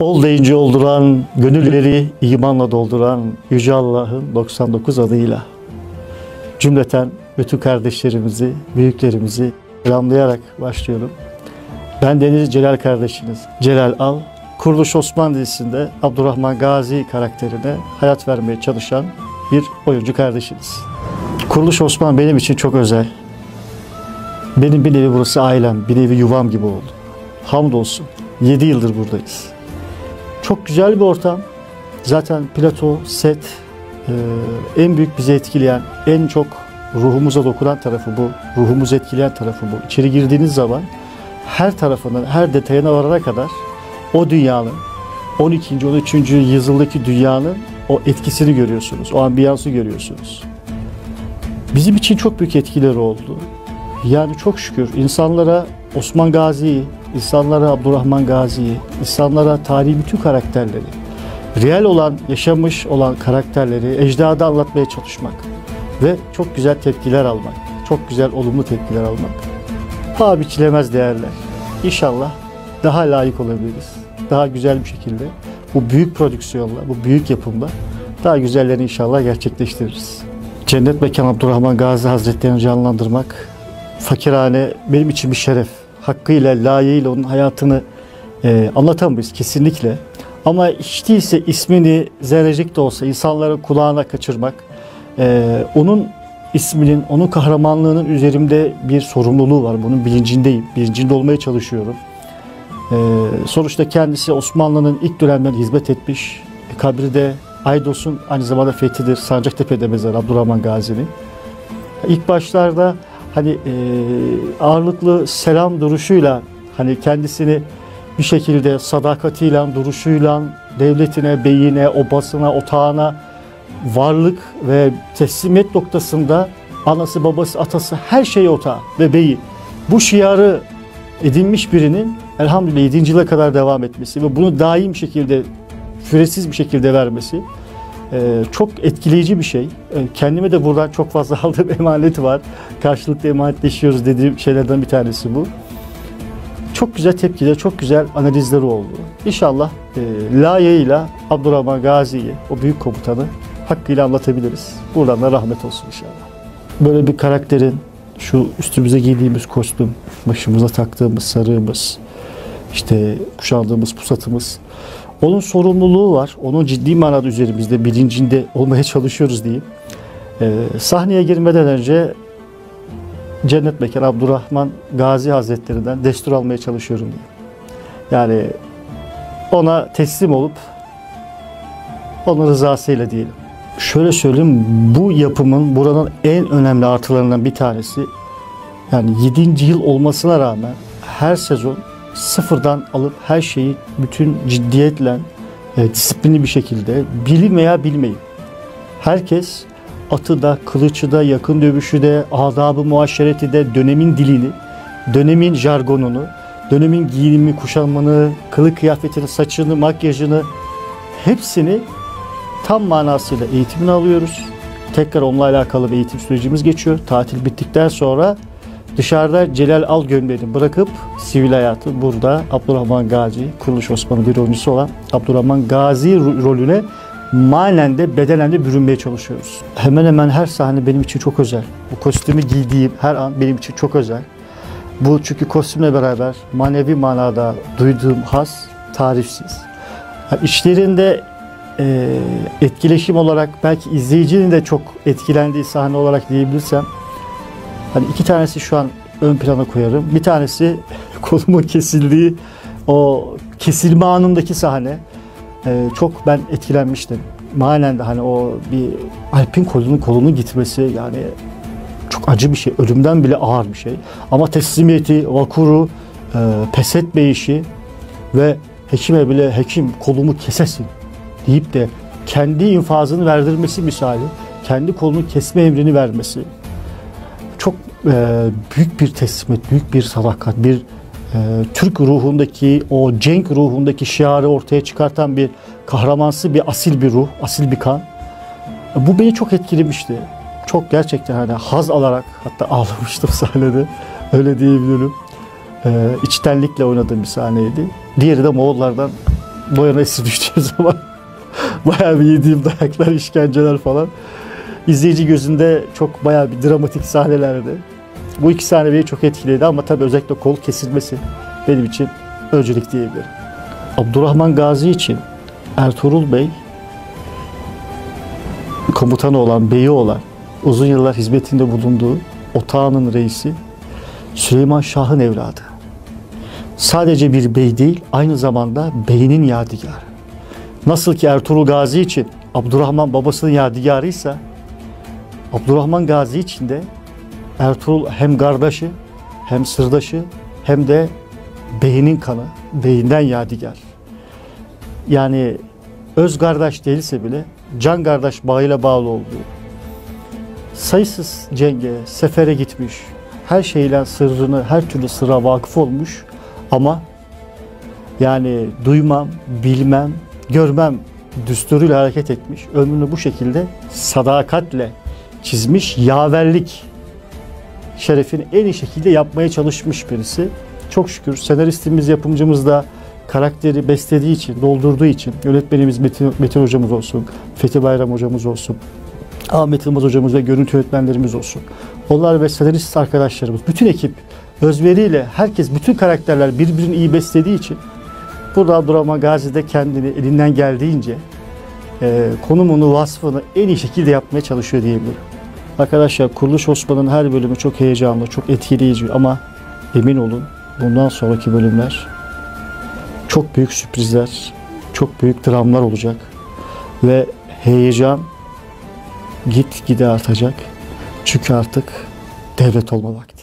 Ol deyince olduran, gönülleri imanla dolduran Yüce Allah'ın 99 adıyla cümleten bütün kardeşlerimizi, büyüklerimizi selamlayarak başlıyorum. Ben Deniz Celal kardeşiniz, Celal Al. Kuruluş Osman dizisinde Abdurrahman Gazi karakterine hayat vermeye çalışan bir oyuncu kardeşiniz. Kuruluş Osman benim için çok özel. Benim bir nevi burası ailem, bir nevi yuvam gibi oldu. Hamdolsun 7 yıldır buradayız. Çok güzel bir ortam. Zaten plato, set en büyük bizi etkileyen, en çok ruhumuza dokunan tarafı bu. Ruhumuzu etkileyen tarafı bu. İçeri girdiğiniz zaman her tarafının, her detayına varana kadar o dünyanın, 12. 13. yüzyıldaki dünyanın o etkisini görüyorsunuz. O ambiyansı görüyorsunuz. Bizim için çok büyük etkileri oldu. Yani çok şükür insanlara Osman Gazi'yi, insanlara Abdurrahman Gazi'yi, insanlara tarihi bütün karakterleri, real olan, yaşamış olan karakterleri ecdadı anlatmaya çalışmak ve çok güzel tepkiler almak, çok güzel olumlu tepkiler almak. Paha biçilemez değerler. İnşallah daha layık olabiliriz. Daha güzel bir şekilde bu büyük prodüksiyonla, bu büyük yapımla daha güzellerini inşallah gerçekleştiririz. Cennet Mekan Abdurrahman Gazi Hazretleri'ni canlandırmak fakirhane benim için bir şeref. Hakkıyla, layığıyla onun hayatını anlatamayız kesinlikle. Ama hiç değilse ismini zerrecik de olsa insanların kulağına kaçırmak, onun isminin, onun kahramanlığının üzerimde bir sorumluluğu var. Bunun bilincindeyim. Bilincinde olmaya çalışıyorum. Sonuçta kendisi Osmanlı'nın ilk dönemlerinde hizmet etmiş. Kabri de Aydos'un aynı zamanda fethidir. Sancaktepe'de mezar Abdurrahman Gazi'nin. İlk başlarda hani ağırlıklı selam duruşuyla, hani kendisini bir şekilde sadakatiyle, duruşuyla devletine, beyine, obasına, otağına varlık ve teslimiyet noktasında anası, babası, atası her şeyi otağı ve beyi. Bu şiarı edinmiş birinin elhamdülillah 7. yıla kadar devam etmesi ve bunu daim şekilde, süresiz bir şekilde vermesi çok etkileyici bir şey. Kendime de buradan çok fazla aldığım emaneti var. Karşılıklı emanetleşiyoruz dediğim şeylerden bir tanesi bu. Çok güzel tepkiler, çok güzel analizleri oldu. İnşallah layığıyla Abdurrahman Gazi'yi, o büyük komutanı hakkıyla anlatabiliriz. Buradan da rahmet olsun inşallah. Böyle bir karakterin şu üstümüze giydiğimiz kostüm, başımıza taktığımız sarığımız, işte kuşandığımız pusatımız, onun sorumluluğu var. Onun ciddi manada üzerimizde, bilincinde olmaya çalışıyoruz diyeyim. Sahneye girmeden önce Cennet Mekan Abdurrahman Gazi Hazretleri'nden destur almaya çalışıyorum diyeyim. Yani ona teslim olup onun rızasıyla diyelim. Şöyle söyleyeyim, bu yapımın buranın en önemli artılarından bir tanesi, yani 7. yıl olmasına rağmen her sezon sıfırdan alıp her şeyi bütün ciddiyetle, disiplinli bir şekilde, bilin veya bilmeyin, herkes atı da, kılıcı da, yakın dövüşü de, adab-ı muaşereti de, dönemin dilini, dönemin jargonunu, dönemin giyinimi, kuşanmanı, kılık kıyafetini, saçını, makyajını, hepsini tam manasıyla eğitimini alıyoruz. Tekrar onunla alakalı bir eğitim sürecimiz geçiyor. Tatil bittikten sonra dışarıda Celal Al gömleğini bırakıp sivil hayatı burada Abdurrahman Gazi, Kuruluş Osman'ın bir oyuncusu olan Abdurrahman Gazi rolüne manen de bedenen de bürünmeye çalışıyoruz. Hemen hemen her sahne benim için çok özel. Bu kostümü giydiğim her an benim için çok özel. Bu çünkü kostümle beraber manevi manada duyduğum haz tarifsiz. Yani işlerinde etkileşim olarak belki izleyicinin de çok etkilendiği sahne olarak diyebilirsem, hani iki tanesi şu an ön plana koyarım. Bir tanesi kolumun kesildiği o kesilme anındaki sahne. Çok ben etkilenmiştim. Manen de hani o bir Alp'in kolunun gitmesi, yani çok acı bir şey. Ölümden bile ağır bir şey. Ama teslimiyeti, vakuru, pes etmeyişi ve hekime bile "hekim kolumu kesesin" deyip de kendi infazını verdirmesi misali, kendi kolunu kesme emrini vermesi. Çok büyük bir teslimiyet, büyük bir sadakat, bir Türk ruhundaki, o cenk ruhundaki şiarı ortaya çıkartan bir kahramansı, bir asil bir ruh, asil bir kan. Bu beni çok etkilemişti. Çok gerçekten hani haz alarak, hatta ağlamıştım sahnede, öyle diyebilirim. İçtenlikle oynadığım bir sahneydi. Diğeri de Moğollardan boyana esir düştüğü zaman bayağı bir yediğim dayaklar, işkenceler falan. İzleyici gözünde çok bayağı bir dramatik sahnelerdi. Bu iki sahne beni çok etkiledi ama tabii özellikle kol kesilmesi benim için öncelik diyebilirim. Abdurrahman Gazi için Ertuğrul Bey, komutanı olan, beyi olan, uzun yıllar hizmetinde bulunduğu otağının reisi Süleyman Şah'ın evladı. Sadece bir bey değil, aynı zamanda beyinin yadigarı. Nasıl ki Ertuğrul Gazi için Abdurrahman babasının yadigarıysa, Abdurrahman Gazi için de Ertuğrul hem kardeşi, hem sırdaşı, hem de beyinin kanı, beyinden yadigar. Yani öz kardeş değilse bile can kardeş bağıyla bağlı olduğu, sayısız cenge, sefere gitmiş, her şeyle sırrını, her türlü sırra vakıf olmuş ama yani duymam, bilmem, görmem düsturuyla hareket etmiş. Ömrünü bu şekilde sadakatle çizmiş, yaverlik şerefini en iyi şekilde yapmaya çalışmış birisi. Çok şükür senaristimiz, yapımcımız da karakteri beslediği için, doldurduğu için, yönetmenimiz Metin hocamız olsun, Fethi Bayram hocamız olsun, Ahmet Yılmaz hocamız ve görüntü yönetmenlerimiz olsun. Onlar ve senarist arkadaşlarımız, bütün ekip özveriyle, herkes, bütün karakterler birbirini iyi beslediği için burada Abdurrahman Gazi de kendini elinden geldiğince konumunu, vasfını en iyi şekilde yapmaya çalışıyor diyebilirim. Arkadaşlar, Kuruluş Osman'ın her bölümü çok heyecanlı, çok etkileyici ama emin olun bundan sonraki bölümler çok büyük sürprizler, çok büyük dramlar olacak ve heyecan gitgide artacak. Çünkü artık devlet olma vakti.